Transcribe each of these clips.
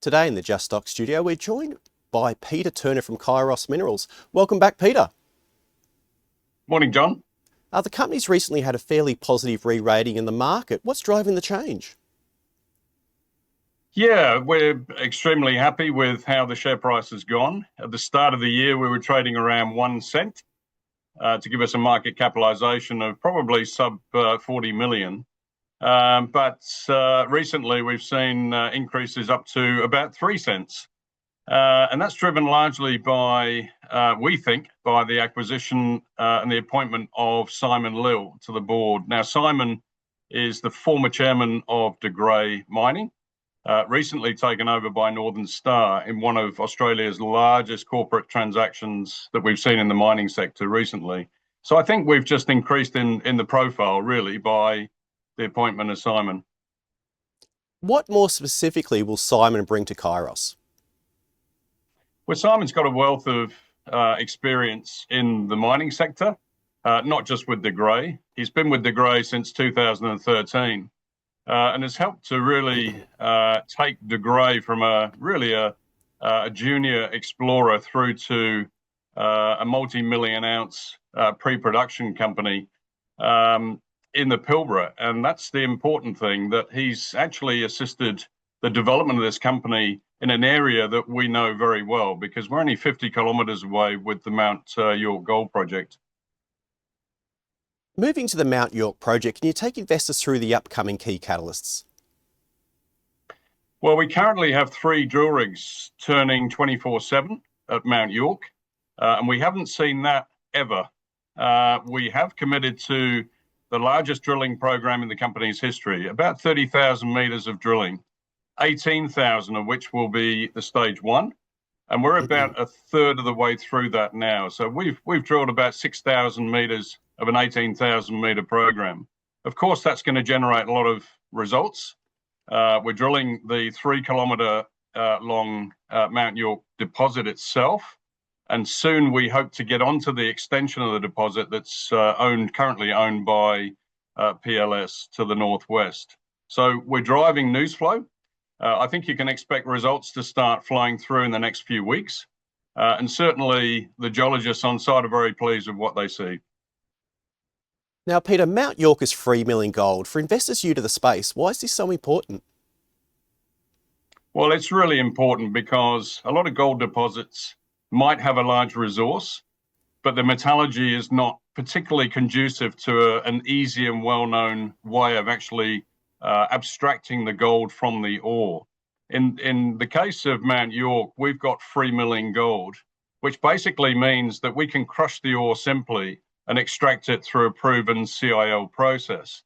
Today in the JustStocks studio, we're joined by Peter Turner from Kairos Minerals. Welcome back, Peter. Morning, John. The company's recently had a fairly positive re-rating in the market. What's driving the change? Yeah, we're extremely happy with how the share price has gone. At the start of the year, we were trading around 1 cent to give us a market capitalisation of probably sub 40 million. But recently we've seen increases up to about 3 cents. And that's driven largely by, we think, by the acquisition and the appointment of Simon Lill to the board. Now, Simon is the former chairman of De Grey Mining, recently taken over by Northern Star in one of Australia's largest corporate transactions that we've seen in the mining sector recently. So I think we've just increased in the profile, really, by the appointment of Simon. What more specifically will Simon bring to Kairos? Well, Simon's got a wealth of experience in the mining sector, not just with De Grey. He's been with De Grey since 2013 and has helped to really take De Grey from a junior explorer through to a multi-million ounce pre-production company in the Pilbara. And that's the important thing, that he's actually assisted the development of this company in an area that we know very well, because we're only 50 kilometres away with the Mount York Gold Project. Moving to the Mount York project, can you take investors through the upcoming key catalysts? Well, we currently have 3 drill rigs turning 24/7 at Mount York, and we haven't seen that ever. We have committed to the largest drilling program in the company's history, about 30,000 metres of drilling, 18,000 of which will be the stage 1. And we're about a third of the way through that now. So we've drilled about 6,000 metres of an 18,000 metre program. Of course, that's going to generate a lot of results. We're drilling the 3 kilometre long Mount York deposit itself. And soon we hope to get onto the extension of the deposit that's currently owned by PLS to the northwest. So we're driving news flow. I think you can expect results to start flowing through in the next few weeks. And certainly the geologists on site are very pleased with what they see. Now, Peter, Mount York is free milling gold. For investors new to the space, why is this so important? Well, it's really important because a lot of gold deposits might have a large resource, but the metallurgy is not particularly conducive to an easy and well-known way of actually abstracting the gold from the ore. In the case of Mount York, we've got free milling gold, which basically means that we can crush the ore simply and extract it through a proven CIL process.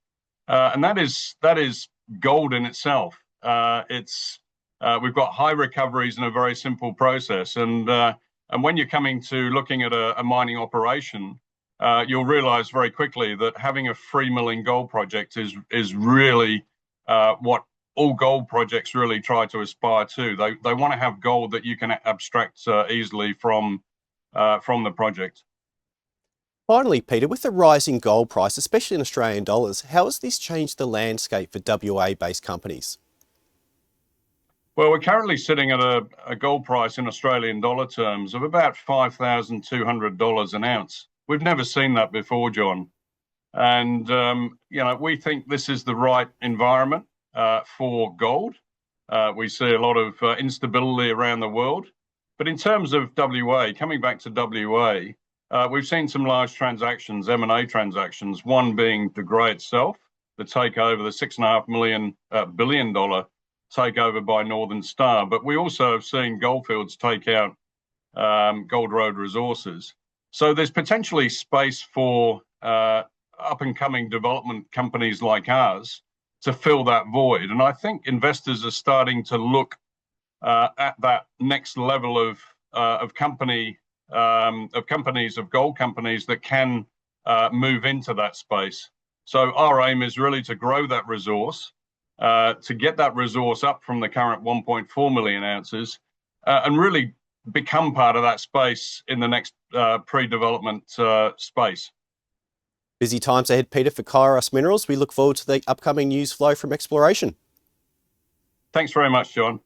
And that is gold in itself. We've got high recoveries in a very simple process. And when you're coming to looking at a mining operation, you'll realize very quickly that having a free milling gold project is really what all gold projects really try to aspire to. They want to have gold that you can abstract easily from the project. Finally, Peter, with the rising gold price, especially in Australian dollars, how has this changed the landscape for WA-based companies? Well, we're currently sitting at a gold price in Australian dollar terms of about $5,200 an ounce. We've never seen that before, John. And, we think this is the right environment for gold. We see a lot of instability around the world. But in terms of WA, coming back to WA, we've seen some large transactions, M&A transactions, one being De Grey itself, the takeover, the $6.5 billion takeover by Northern Star. But we also have seen Goldfields take out Gold Road Resources. So there's potentially space for up-and-coming development companies like ours to fill that void. And I think investors are starting to look at that next level of companies, of gold companies that can move into that space. So our aim is really to grow that resource, to get that resource up from the current 1.4 million ounces, and really become part of that space in the next pre-development space. Busy times ahead, Peter, for Kairos Minerals. We look forward to the upcoming news flow from exploration. Thanks very much, John.